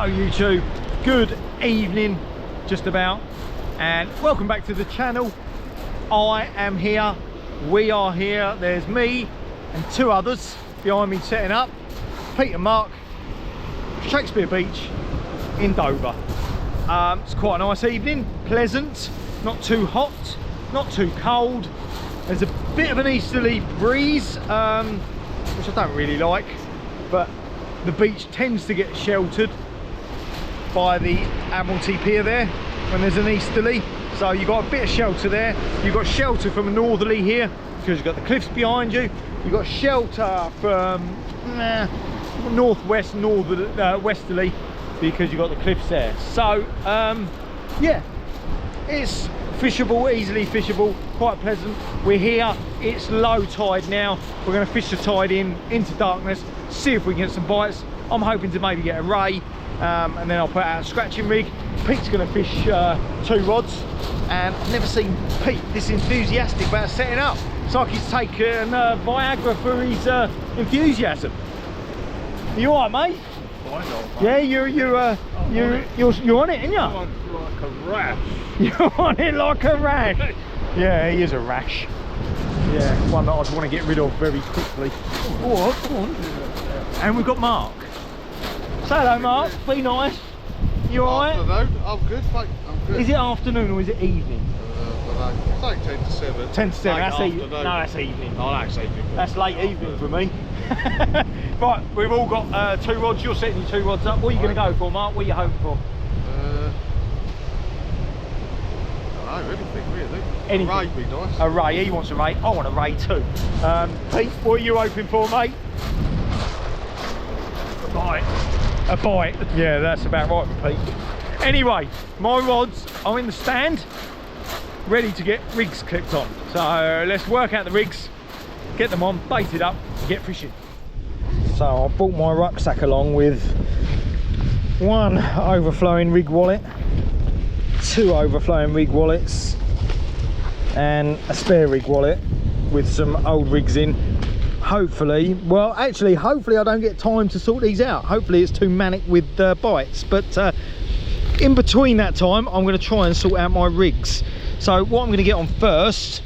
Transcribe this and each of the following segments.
Hello YouTube, good evening just about, and welcome back to the channel. I am here, we are here, there's me and two others behind me setting up. Pete and Mark, Shakespeare Beach in Dover. It's quite a nice evening, pleasant, not too hot, not too cold. There's a bit of an easterly breeze, which I don't really like, but the beach tends to get sheltered by the Admiralty Pier there when there's an easterly, so you've got a bit of shelter there. You've got shelter from a northerly here because you've got the cliffs behind you. You've got shelter from northwest, westerly because you've got the cliffs there. So yeah, it's fishable, easily fishable, quite pleasant. We're here, it's low tide now. We're going to fish the tide into darkness, see if we can get some bites. I'm hoping to maybe get a ray, and then I'll put out a scratching rig. Pete's going to fish 2 rods, and I've never seen Pete this enthusiastic about setting up. It's like he's taken Viagra for his enthusiasm. You all right, mate? Yeah, you're on it, ain't you? I'm like a rash. You're on it like a rash. Yeah, he is a rash. Yeah, one that I'd want to get rid of very quickly. Oh, come on. And we've got Mark. Say hello, Mark. Be nice. You alright? Afternoon. I'm good, mate. I'm good. Is it afternoon or is it evening? It's like 10 to 7. 10 to 7. That's evening. No, that's evening. Oh, that's evening. That's late evening for me. Right, we've all got 2 rods. You're setting your 2 rods up. What are you going to go for, Mark? What are you hoping for? I don't know, anything really. Anything. A ray would be nice. A ray. He wants a ray. I want a ray too. Pete, what are you hoping for, mate? A bite. A bite. Yeah, that's about right for Pete. Anyway, my rods are in the stand, ready to get rigs clipped on. So let's work out the rigs, get them on, bait it up, and get fishing. So I brought my rucksack along with 1 overflowing rig wallet, 2 overflowing rig wallets, and a spare rig wallet with some old rigs in. Hopefully, well actually hopefully I don't get time to sort these out. Hopefully it's too manic with bites, but in between that time I'm going to try and sort out my rigs. So what I'm going to get on first,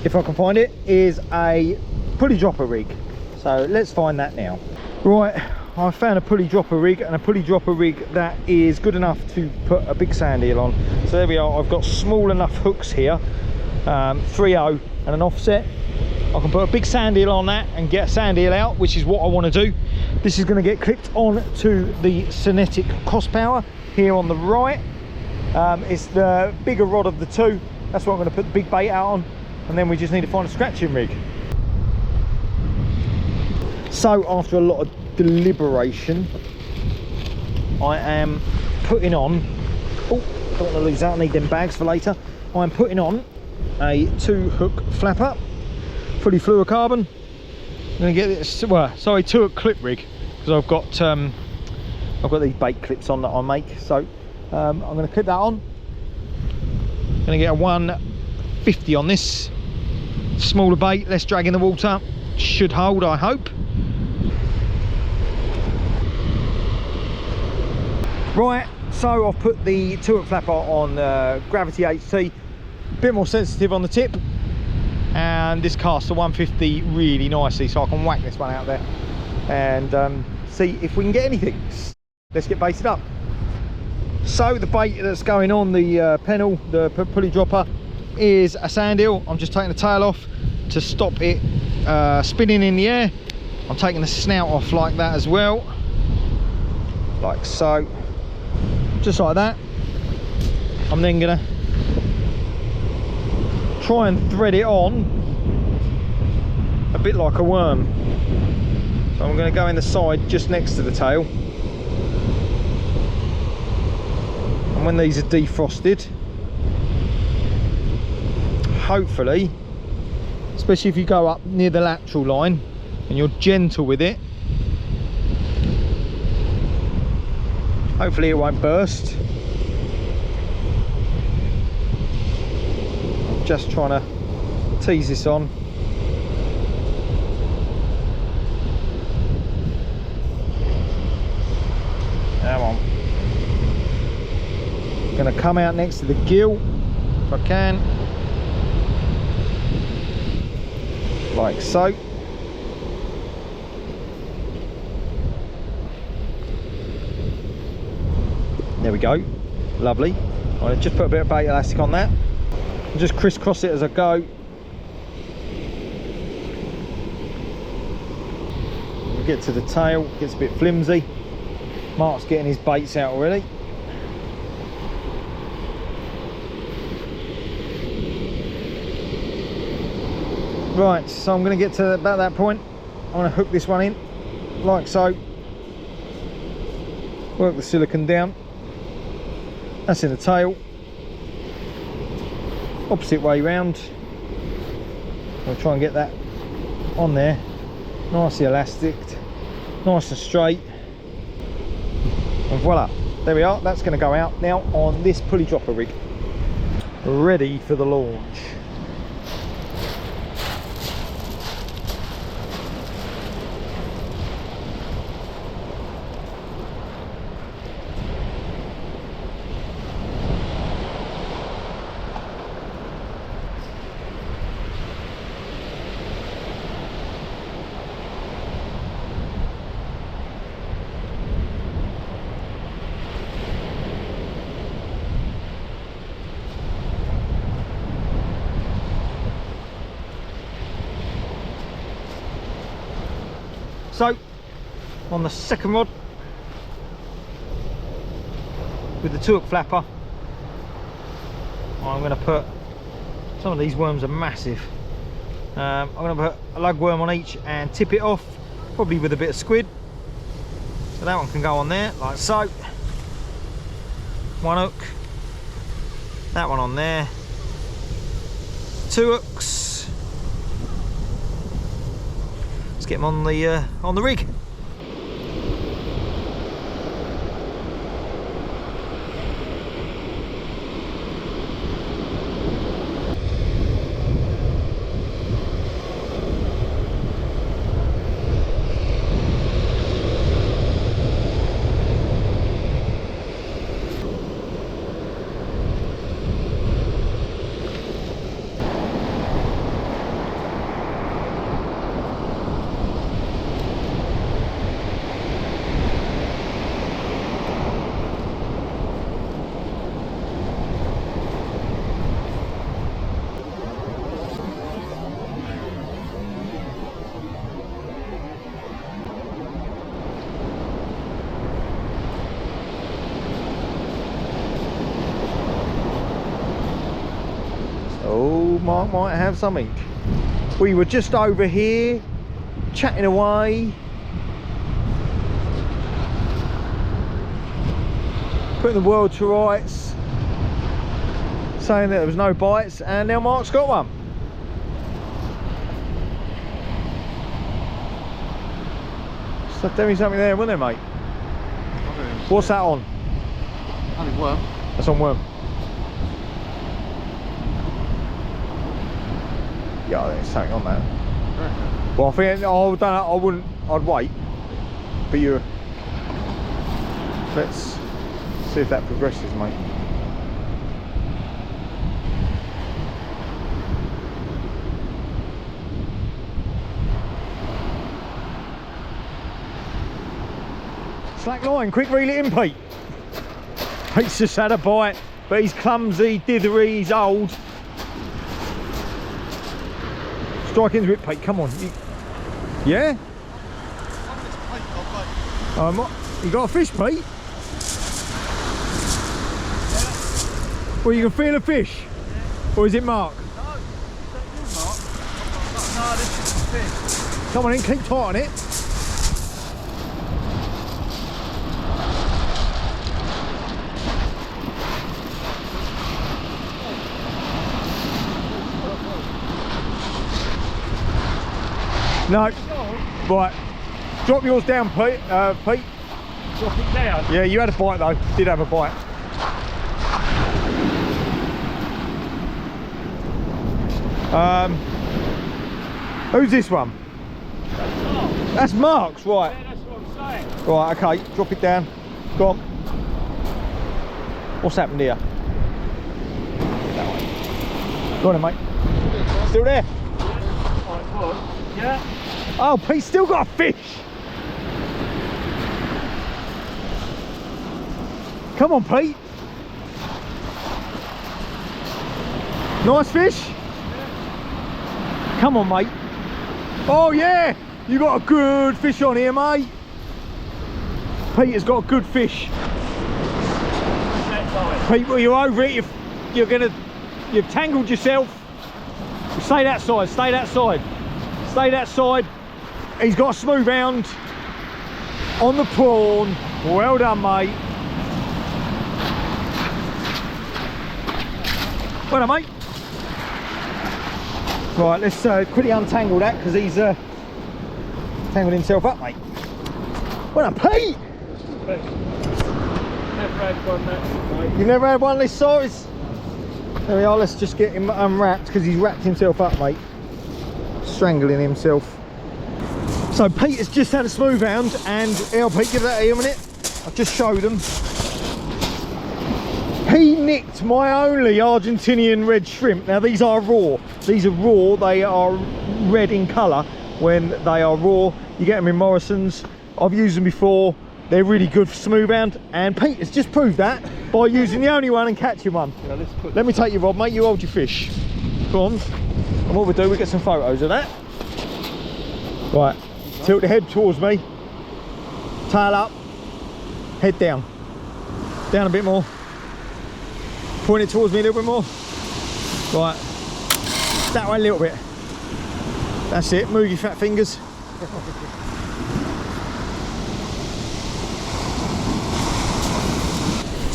if I can find it, is a pulley dropper rig. So let's find that now. Right, I found a pulley dropper rig, and a pulley dropper rig that is good enough to put a big sand eel on. So there we are. I've got small enough hooks here, 3/0 and an offset. I can put a big sand eel on that and get a sand eel out, which is what I want to do. This is going to get clipped on to the Cinetic Cross Power here on the right. It's the bigger rod of the 2. That's what I'm going to put the big bait out on, and then we just need to find a scratching rig. So after a lot of deliberation, I am putting on, oh, don't want to lose that, I need them bags for later. I'm putting on a 2-hook flapper, fully fluorocarbon. I'm going to get this, well, sorry, 2-hook clip rig, because I've got these bait clips on that I make. So I'm going to clip that on. Going to get a 150 on this, smaller bait, less drag in the water, should hold, I hope. Right, so I've put the 2-hook flapper on Gravity HT, a bit more sensitive on the tip, and this casts the 150 really nicely, so I can whack this one out there and see if we can get anything. Let's get baited up. So the bait that's going on the pennel, the pulley dropper, is a sand eel. I'm just taking the tail off to stop it spinning in the air. I'm taking the snout off like that as well, like so. Just like that. I'm then gonna try and thread it on a bit like a worm. So I'm going to go in the side just next to the tail, and when these are defrosted, hopefully, especially if you go up near the lateral line and you're gentle with it, hopefully it won't burst. Just trying to tease this on. Gonna come out next to the gill if I can, like so. There we go, lovely. I'll just put a bit of bait elastic on that and just crisscross it as I go. We get to the tail, gets a bit flimsy. Mark's getting his baits out already. Right, so I'm going to get to about that point. I'm going to hook this one in, like so. Work the silicone down. That's in the tail. Opposite way round. I'll try and get that on there. Nicely elastic, nice and straight. And voila, there we are. That's going to go out now on this pulley dropper rig. Ready for the launch. So, on the second rod, with the 2-hook flapper, I'm going to put, some of these worms are massive, I'm going to put a lug worm on each and tip it off, probably with a bit of squid. So that one can go on there, like so. 1 hook, that one on there, 2 hooks. Get them on the rig. Mark might have something. We were just over here chatting away, putting the world to rights, saying that there was no bites, and now Mark's got one. So there is something there, wasn't there, mate? What's that on? Only worm. That's on worm. Yeah, there's something on that. Right. Well, I think I wouldn't. I'd wait. But you. Let's see if that progresses, mate. Slack line, quick reel it in, Pete. Pete's just had a bite, but he's clumsy, dithery, he's old. Strike into it, Pete, come on. Yeah? You got a fish, Pete? Well, you can feel a fish? Or is it Mark? No, is that you, Mark? No, this is the fish. Come on in, keep tight on it. No. Right. Drop yours down, Pete. Pete. Drop it down? Yeah, you had a bite though. Did have a bite. Who's this one? That's Mark. That's Mark's, right. Yeah, that's what I'm saying. Right, okay. Drop it down. Go on. What's happened here? Go on then, mate. Still there? Yeah. Oh, Pete's still got a fish. Come on, Pete. Nice fish. Come on, mate. Oh yeah, you got a good fish on here, mate. Peter's got a good fish. Pete, well, you're over it. You've tangled yourself. Stay that side. Stay that side. Stay that side. He's got a smooth hound on the prawn. Well done, mate. Well done, mate. Right, let's quickly untangle that because he's tangled himself up, mate. Well done, Pete. Never had one that way. You've never had one this size? There we are, let's just get him unwrapped because he's wrapped himself up, mate. Strangling himself. So Pete has just had a smooth hound and here, Pete, give that here a minute. I've just showed him. He nicked my only Argentinian red shrimp. Now these are raw. These are raw, they are red in colour when they are raw. You get them in Morrison's. I've used them before. They're really good for smooth hound, and Pete has just proved that by using the only one and catching one. Yeah, let me take your rod, mate. You hold your fish. Go on. And what we'll do, we'll get some photos of that. Right. Tilt the head towards me. Tail up. Head down. Down a bit more. Point it towards me a little bit more. Right. That way a little bit. That's it. Move your fat fingers.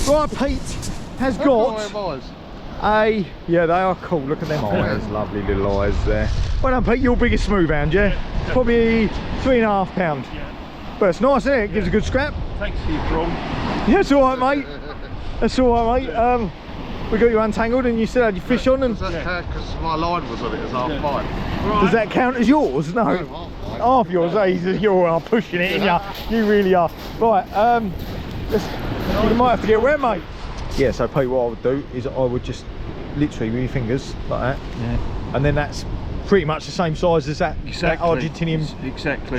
Right, Pete has got a... Yeah, they are cool. Look at them eyes. Lovely little eyes there. Well done, Pete. Your biggest smooth hound, yeah? Probably 3.5 pound. Yeah. But it's nice, isn't it? Gives a good scrap. Thanks for your prawn. Yeah, it's all right, mate. That's all right, mate. We got you untangled and you still had your fish on. And does that count because my line was on it as half mine? Right. Does that count as yours? No. Half yours. You are pushing it, aren't you? You really are. Right. You might have to get wet, mate. Yeah. So, Pete, what I would do is I would just literally with your fingers like that. Yeah. And then that's pretty much the same size as that, that Argentinian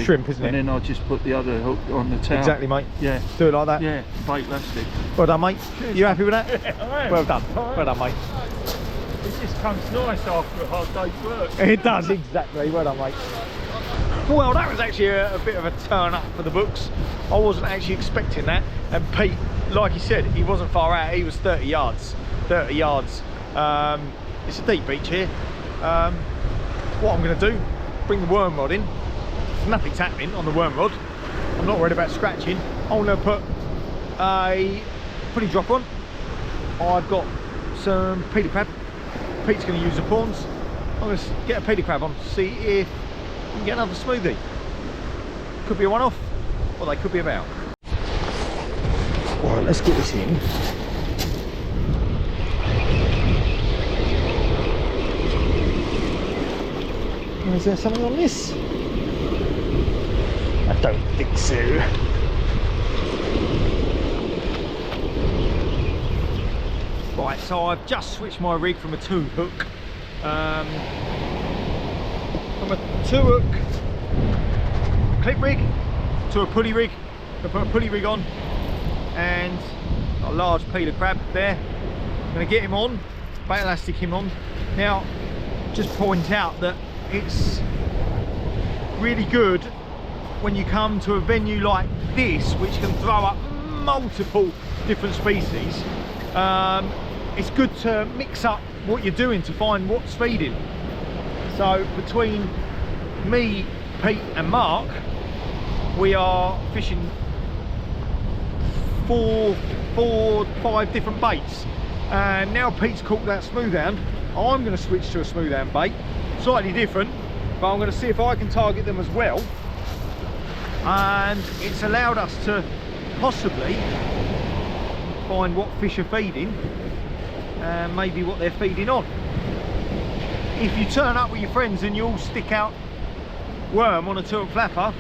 shrimp, isn't it? And then I'll just put the other hook on the tail. Exactly, mate. Yeah. Do it like that. Yeah. Fake plastic. Well done, mate. Cheers, you happy with that? Yeah, well done. Well done, mate. It just comes nice after a hard day's work. It does, exactly. Well done, mate. Well, that was actually a bit of a turn up for the books. I wasn't actually expecting that. And Pete, like he said, he wasn't far out. He was 30 yards. 30 yards. It's a deep beach here. What I'm going to do, bring the worm rod in. Nothing's happening on the worm rod. I'm not worried about scratching. I'm going to put a pulley drop on. I've got some peely crab. Pete's going to use the prawns. I'm going to get a peely crab on to see if we can get another smoothie. Could be a one-off, or they could be about. Right, let's get this in. Is there something on this? I don't think so. Right, so I've just switched my rig from a 2-hook. From a 2-hook clip rig to a pulley rig. I put a pulley rig on and got a large peeler crab there. I'm going to get him on, bait elastic him on. Now, just point out that it's really good when you come to a venue like this, which can throw up multiple different species. It's good to mix up what you're doing to find what's feeding. So between me, Pete and Mark, we are fishing 5 different baits, and now Pete's caught that smooth hound. I'm going to switch to a smooth hound bait, slightly different, but I'm going to see if I can target them as well. And it's allowed us to possibly find what fish are feeding and maybe what they're feeding on. If you turn up with your friends and you all stick out worm on a 2-hook flapper,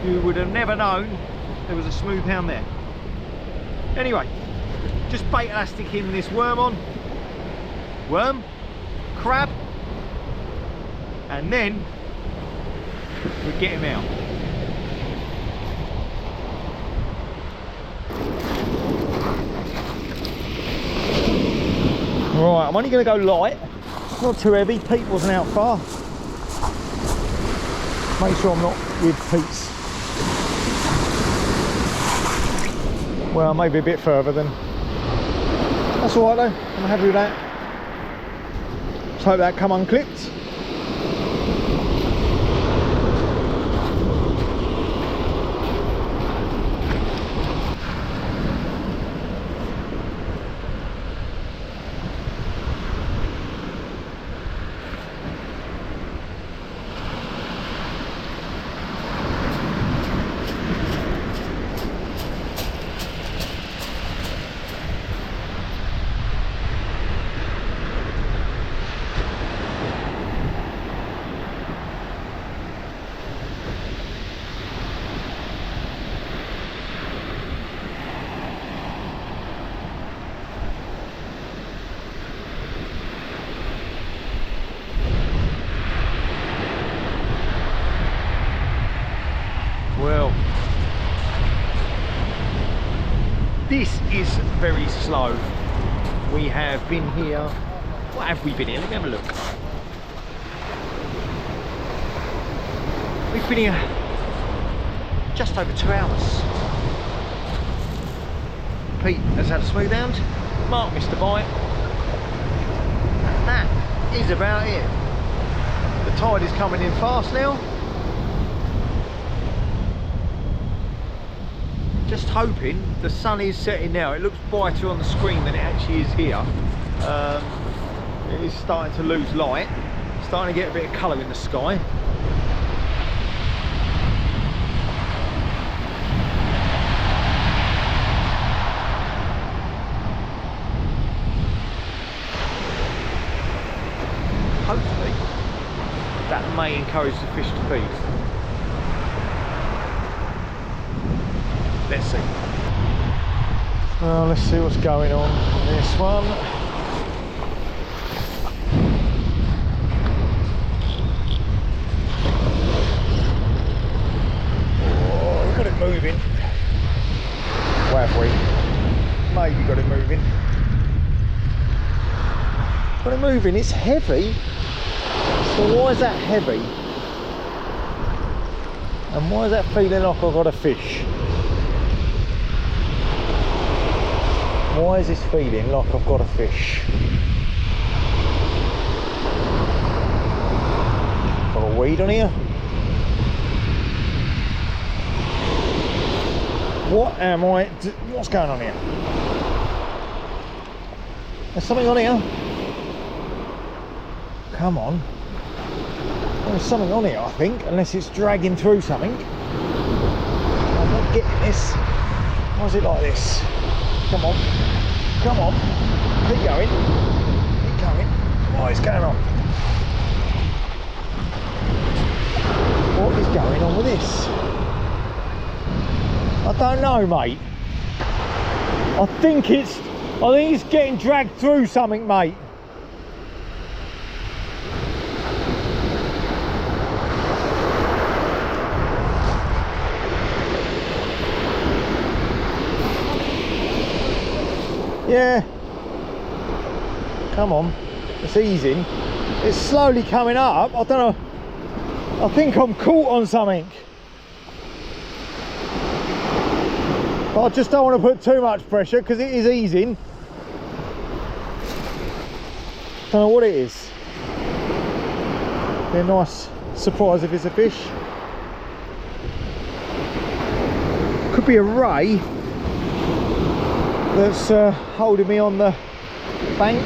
you would have never known there was a smooth hound there. Anyway, just bait elastic in this worm on. Worm, crab, and then we get him out. Right, I'm only going to go light, not too heavy. Pete wasn't out far. Make sure I'm not with Pete's. Well, maybe a bit further than. That's all right though, I'm happy with that. Let's hope that come unclipped. Well, this is very slow. We have been here. What have we been here? Let me have a look. We've been here just over 2 hours. Pete has had a smooth hound. Mark missed a bite. And that is about it. The tide is coming in fast now. Just hoping the sun is setting now. It looks brighter on the screen than it actually is here. It is starting to lose light, starting to get a bit of colour in the sky. Hopefully that may encourage the fish to feed. Let's see. Well, let's see what's going on this one. Oh, we've got it moving. Where have we? Maybe got it moving. Got it moving. It's heavy. So why is that heavy? And why is that feeling like I've got a fish? Why is this feeling like I've got a fish? Got a weed on here? What am I... What's going on here? There's something on here. Come on. There's something on here, I think, unless it's dragging through something. I'm not getting this. Why is it like this? Come on, come on, keep going, keep going. What is going on? What is going on with this? I don't know, mate. I think it's getting dragged through something, mate. Yeah, come on, it's easing. It's slowly coming up. I don't know, I think I'm caught on something. But I just don't want to put too much pressure because it is easing. Don't know what it is. Be a nice surprise if it's a fish. Could be a ray that's holding me on the bank.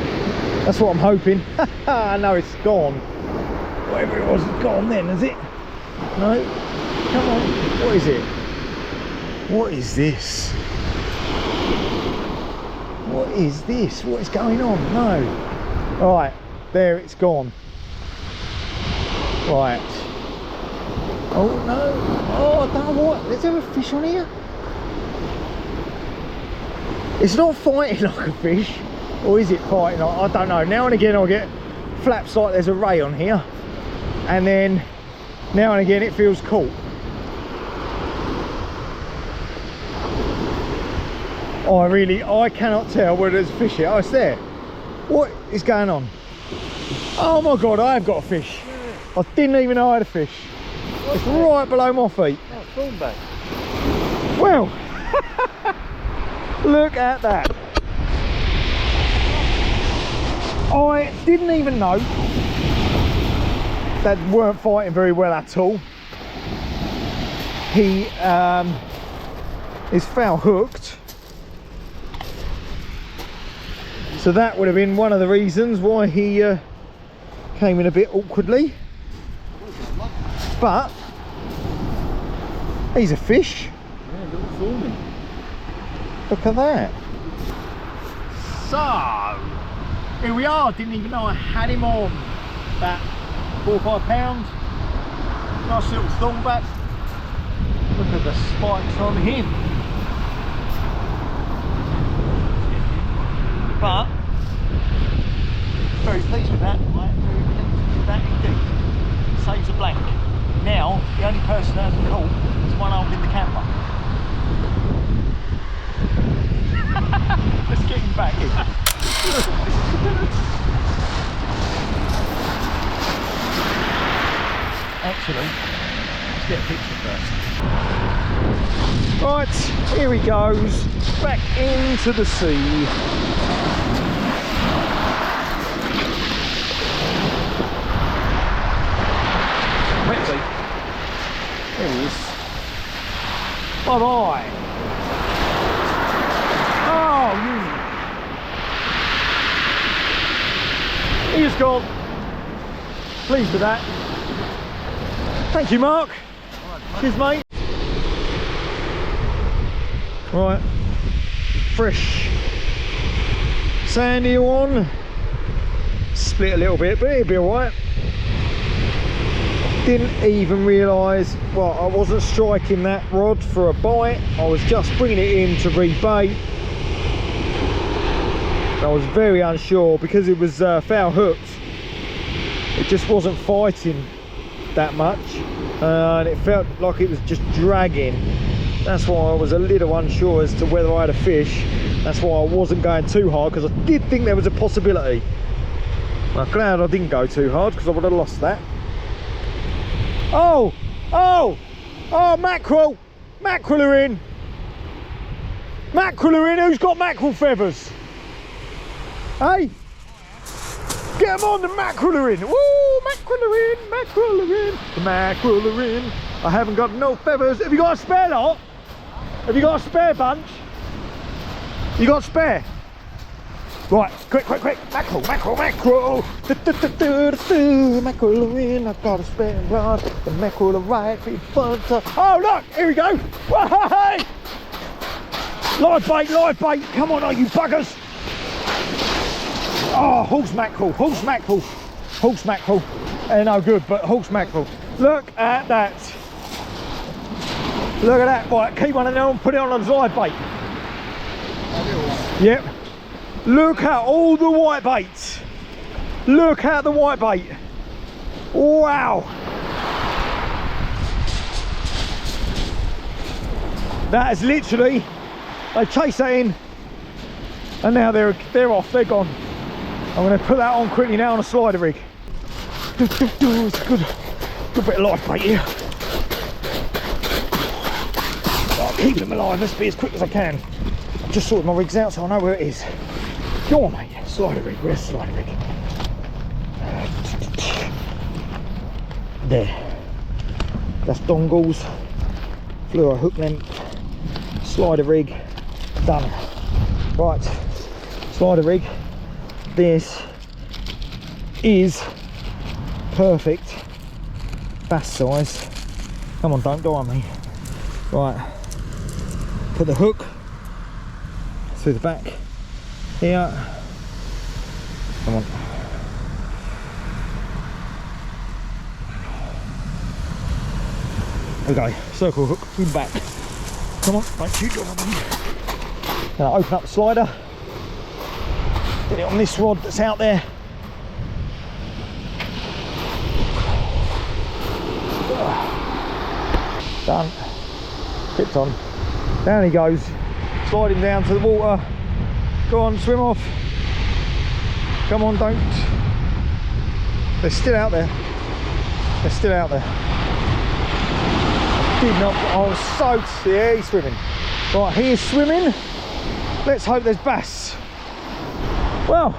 That's what I'm hoping. No, it's gone. Whatever it was, it's gone then, is it? No? Come on. What is it? What is this? What is this? What is going on? No. Right, there it's gone. Right. Oh no. Oh, I don't know what. Is there a fish on here? It's not fighting like a fish, or is it fighting? I don't know. Now and again I'll get flaps like there's a ray on here, and then now and again it feels caught. I cannot tell whether there's a fish here. Oh, it's there. What is going on? Oh my god, I have got a fish. I didn't even know I had a fish. It's right below my feet. Oh, thornback. Well, look at that. I didn't even know that weren't fighting very well at all. He is foul hooked. So that would have been one of the reasons why he came in a bit awkwardly. But he's a fish. Yeah, little thorny. Look at that. So here we are. Didn't even know I had him on. About 4 or 5 pounds. Nice little thornback. Look at the spikes on him. But very pleased with that. Right? Very pleased with that indeed. Saves a blank. Now the only person that hasn't caught is one holding the camera. Let's get him back in. Actually, let's get a picture first. Right, here he goes, back into the sea. Wetly. There he is. Bye bye. Oh, he is gone. Pleased with that. Thank you, Mark. Cheers, mate. Right, fresh sandy on. Split a little bit, but it'll be alright. Didn't even realise, well, I wasn't striking that rod for a bite. I was just bringing it in to rebait. I was very unsure because it was foul hooked. It just wasn't fighting that much, and it felt like it was just dragging. That's why I was a little unsure as to whether I had a fish. That's why I wasn't going too hard, because I did think there was a possibility. I'm glad I didn't go too hard, because I would have lost that. Oh, mackerel! Mackerel are in! Mackerel are in! Who's got mackerel feathers? Hey! Get them on, the mackerel are in! Woo! Mackerel are in! Mackerel are in! The mackerel are in! I haven't got no feathers. Have you got a spare lot? Have you got a spare bunch? You got a spare? Right, quick! Mackerel! Mackerel are in, I've got a spare rod. The mackerel are right in front of... Oh, look! Here we go! Hey! Live bait! Come on, you buggers! Oh, horse mackerel. No good, but horse mackerel. Look at that. Right, keep one of them and put it on a live bait. Yep. Look at all the white baits. Look at the white bait. Wow. That is literally, they chased that in, and now they're off, they're gone. I'm going to put that on quickly now on a slider rig. It's a good bit of live bait here. I'll keep them alive, let's be as quick as I can. I've just sorted my rigs out so I know where it is. Go on, mate. Slider rig, where's the slider rig? There. That's dongles, fluoro hook length, slider rig, done. Right, slider rig. This is perfect bass size. Come on, don't die on me. Right, put the hook through the back here. Come on. Okay, circle hook through the back. Come on, don't shoot on me. Now open up the slider, get it on this rod that's out there. Done. Clipped on. Down he goes. Slide him down to the water. Go on, swim off. Come on, don't. They're still out there. They're still out there. Did not. I was so. Yeah, he's swimming. Right, he is swimming. Let's hope there's bass. Well,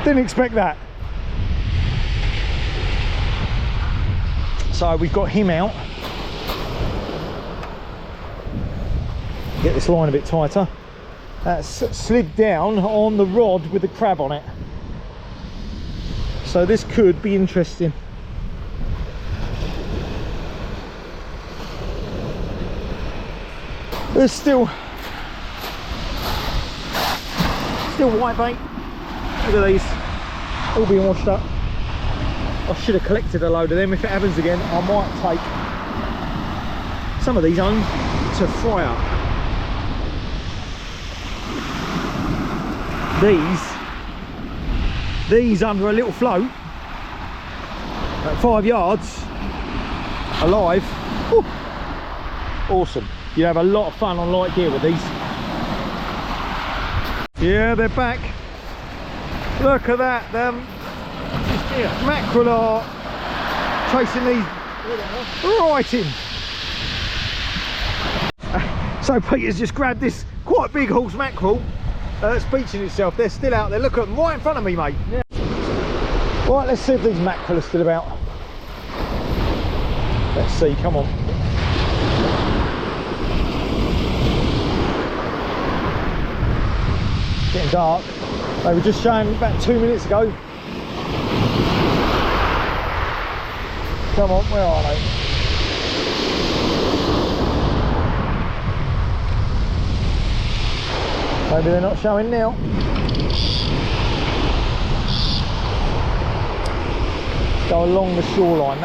didn't expect that. So we've got him out. Get this line a bit tighter. That's slid down on the rod with the crab on it. So this could be interesting. There's still white bait. Look at these, all being washed up. I should have collected a load of them. If it happens again, I might take some of these home to fry up. These under a little float at 5 yards alive. Whew. Awesome. You have a lot of fun on light gear with these. Yeah, they're back. Look at that. Mackerel are chasing these right in. So Peter's just grabbed this quite big horse mackerel that's beaching itself. They're still out there. Look at them right in front of me, mate. Yeah. Right, let's see if these mackerel are still about. Let's see, come on. Getting dark. They were just showing about 2 minutes ago. Come on, where are they? Maybe they're not showing now. Go along the shoreline.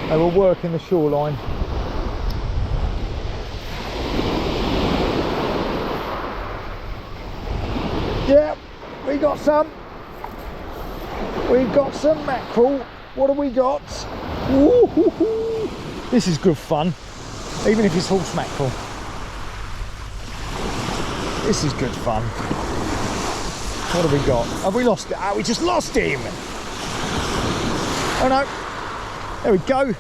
They were working the shoreline. Yeah, we got some. We've got some mackerel. What have we got? Ooh, this is good fun, even if it's horse mackerel. This is good fun. What have we got? Have we lost it? Ah, we just lost him. Oh no. There we go.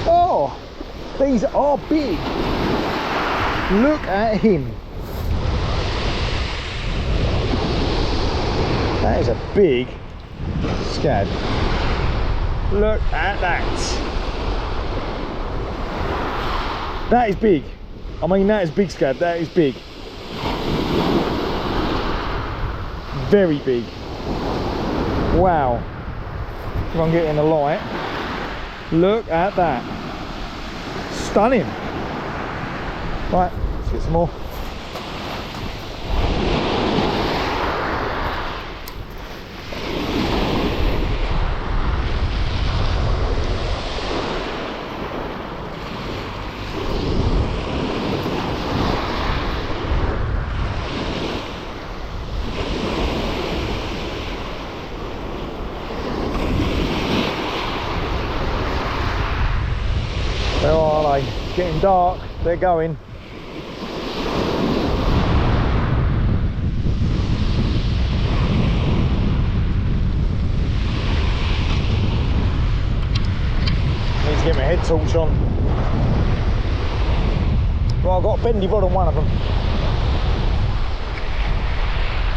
Oh, these are big. Look at him. That is a big scad. Look at that. That is big. I mean, that is big scad. That is big. Very big. Wow. If I can get in the light. Look at that. Stunning. Right, let's get some more. Where are they? It's getting dark, they're going. Need to get my head torch on. Well, I've got a bendy rod on one of them.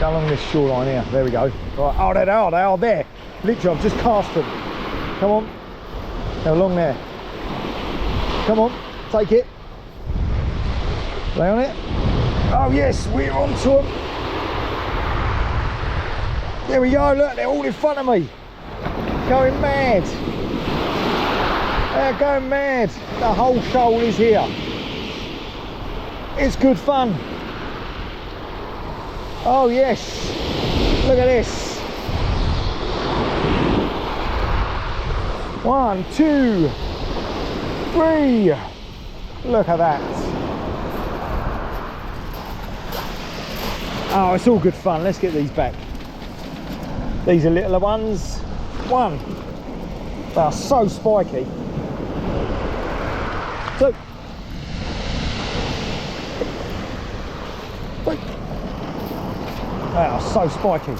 Go along this shoreline here, there we go. Right, oh, they are there. Literally, I've just cast them. Come on, they're along there. Come on, take it. Lay on it. Oh yes, we're onto them. There we go, look, they're all in front of me. Going mad. They're going mad. The whole shoal is here. It's good fun. Oh yes. Look at this. 1, 2, 3, Look at that. Oh, it's all good fun. Let's get these back. These are littler ones. One. They are so spiky. Two. Three. They are so spiky.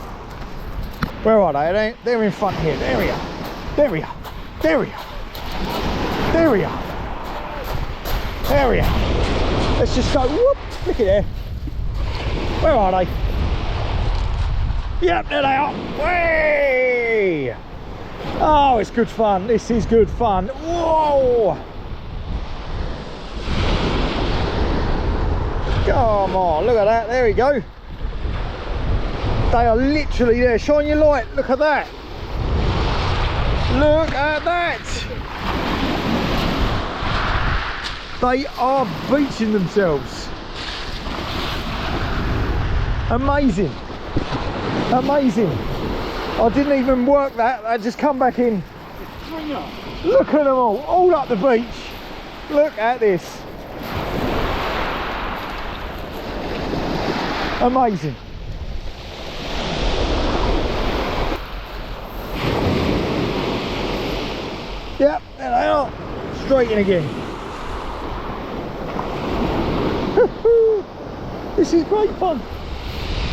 Where are they? They're in front here. There we are. There we are. There we are. There we are. There we are. Let's just go. Whoop. Look at there. Where are they? Yep, there they are. Way! Oh, it's good fun. This is good fun. Whoa! Come on, look at that. There we go. They are literally there. Shine your light. Look at that. Look at that. They are beaching themselves. Amazing. Amazing. I didn't even work that. I just come back in. Look at them all up the beach. Look at this. Amazing. Yep, there they are. Straight in again. This is great fun.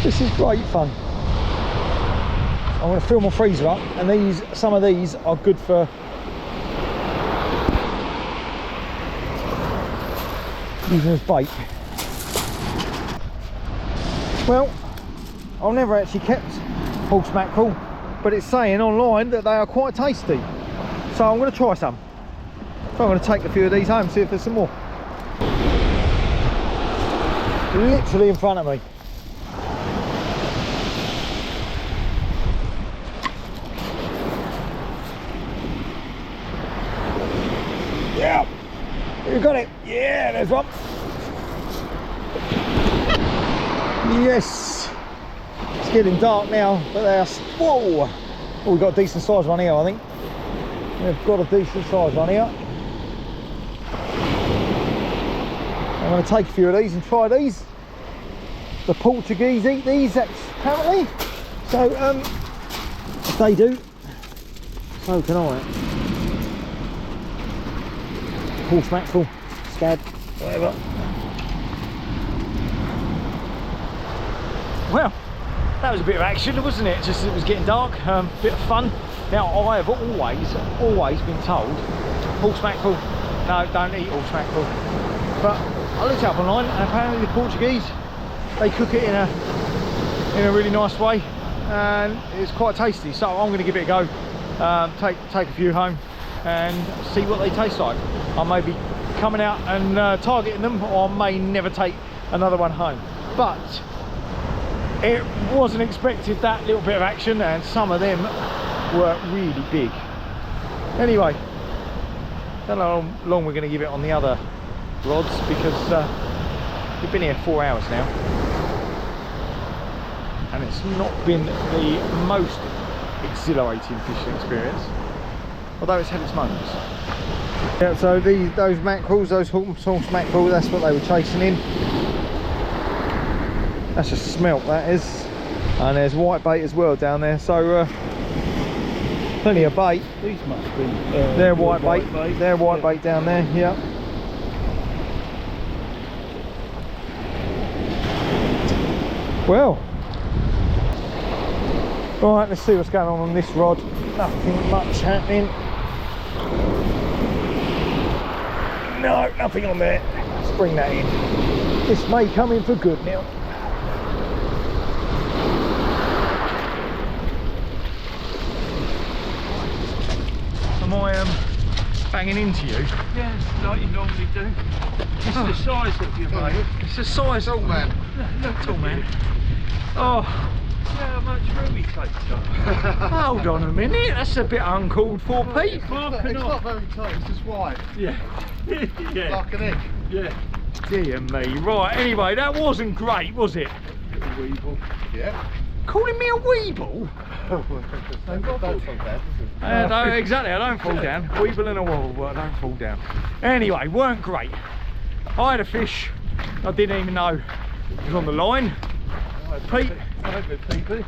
This is great fun. I'm going to fill my freezer up, and some of these are good for using as bait. Well, I've never actually kept horse mackerel, but it's saying online that they are quite tasty. So I'm going to try some. So I'm going to take a few of these home, see if there's some more. Literally in front of me. Yeah, you got it. Yeah, there's one. Yes. It's getting dark now, but they are. Whoa! Oh, we've got a decent sized one here, I think. We've got a decent sized one here. I'm going to take a few of these and try these. The Portuguese eat these, apparently. So, if they do, so can I. Horse mackerel, scad, whatever. Well, that was a bit of action, wasn't it? Just it was getting dark, bit of fun. Now, I have always been told, horse mackerel, no, don't eat horse mackerel. But I looked it up online, and apparently the Portuguese, they cook it in a really nice way, and it's quite tasty. So I'm going to give it a go. Take a few home and see what they taste like. I may be coming out and targeting them, or I may never take another one home. But it wasn't expected, that little bit of action, and some of them were really big. Anyway, don't know how long we're going to give it on the other rods, because we've been here 4 hours now, and it's not been the most exhilarating fishing experience, although it's had its moments. Yeah, so those mackerels, those horse mackerel, that's what they were chasing in. That's a smelt, that is. And there's white bait as well down there, so plenty of bait. These must be they're white bait. They're white bait down there, yeah. Well, right, let's see what's going on this rod. Nothing much happening. No, nothing on there. Let's bring that in. This may come in for good now. Am I banging into you? Yeah, like you normally do. It's the size of your mate. It's the size. Tall man. Look Tall at man. you. Oh. Yeah, how much room he takes up. Hold on a minute, that's a bit uncalled for, Pete. It's not very tight, it's just wide. Yeah. Yeah. Like an egg. Yeah. Dear me. Right, anyway, that wasn't great, was it? Little weevil. Yeah. Calling me a weeble? Don't fall down. No, exactly, I don't fall down. Weeble and a wobble, but I don't fall down. Anyway, weren't great. I had a fish I didn't even know it was on the line. Pete, I had a PB.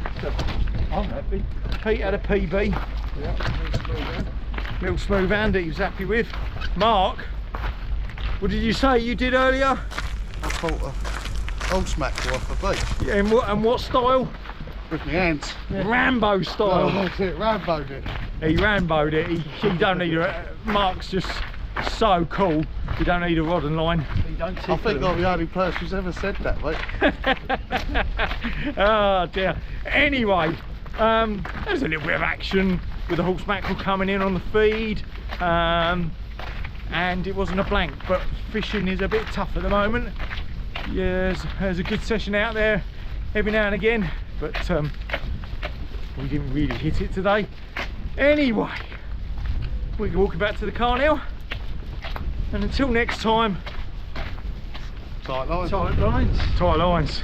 I'm happy. Pete had a PB. Yeah, Little smooth hand that he was happy with. Mark, what did you say you did earlier? I caught a old mackerel off the beach. Yeah, and what style? With my hands. Rambo Oh, style. that's it, Rambo'd it. He Rambo'd it. He don't need a. Mark's just so cool. You don't need a rod and line. You don't I think I'm the only person who's ever said that, mate. Oh dear. Anyway, there's a little bit of action with the horse mackerel coming in on the feed, and it wasn't a blank. But fishing is a bit tough at the moment. Yes, there's a good session out there every now and again, but we didn't really hit it today. Anyway, we're walking back to the car now, and until next time, Tight lines. Tight lines. tight lines.